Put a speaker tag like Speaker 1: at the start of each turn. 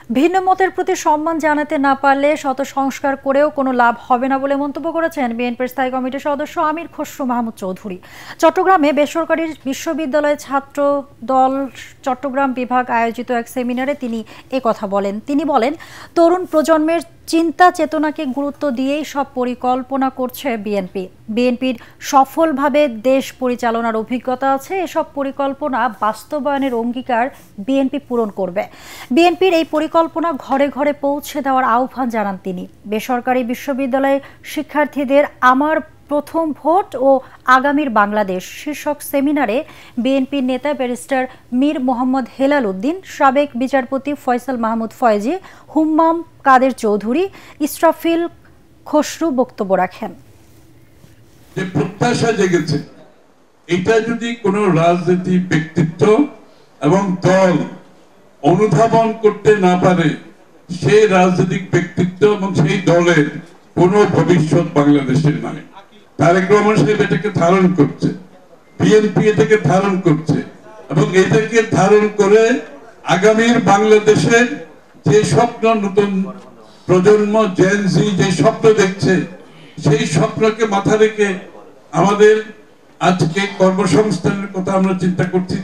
Speaker 1: ভিন্ন মতের প্রতি সম্মান জানাতে না পারলে শত সংস্কার করেও কোনো লাভ হবে না বলে মন্তব্য করেছেন বিএনপির স্থায়ী কমিটির সদস্য আমির খসরু মাহমুদ চৌধুরী। চট্টগ্রামে বেসরকারি বিশ্ববিদ্যালয় ছাত্র দল চট্টগ্রাম বিভাগ আয়োজিত এক সেমিনারে তিনি কথা বলেন। তিনি বলেন, তরুণ প্রজন্মের চিন্তা চেতনাকে গুরুত্ব দিয়েই সব পরিকল্পনা করছে বিএনপির সফলভাবে দেশ পরিচালনার অভিজ্ঞতা আছে। এসব পরিকল্পনা বাস্তবায়নের অঙ্গীকার বিএনপি পূরণ করবে। বিএনপির এই পরিকল্পনা ঘরে ঘরে পৌঁছে দেওয়ার আহ্বান জানান তিনি। বেসরকারি বিশ্ববিদ্যালয়ের শিক্ষার্থীদের আমার প্রথম ভোট ও আগামীর বাংলাদেশ শীর্ষক সেমিনারে বিএনপির নেতা ব্যারিস্টার মীর মোহাম্মদ হেলাল উদ্দিন, সাবেক বিচারপতি ফয়সাল মাহমুদ ফয়েজি, হুম্মাম কাদের চৌধুরী, ইসরাফিল খসরু বক্তব্য রাখেন।
Speaker 2: যে প্রত্যাশা জেগেছে, এটা যদি কোনো রাজনীতি ব্যক্তিত্ব এবং দল অনুধাবন করতে না পারে, সেই রাজনৈতিক ব্যক্তিত্ব এবং সেই দলের কোনো ভবিষ্যৎ বাংলাদেশের নাই। তারেক রহমান সাহেব এটাকে ধারণ করছে, বিএনপি এটাকে ধারণ করছে এবং এটাকে ধারণ করে আগামীর বাংলাদেশের যে স্বপ্ন, নতুন প্রজন্ম জেন জি যে স্বপ্ন দেখছে, সেই স্বপ্নকে মাথা রেখে আমাদের আজকে কর্মসংস্থানের কথা আমরা চিন্তা করছি।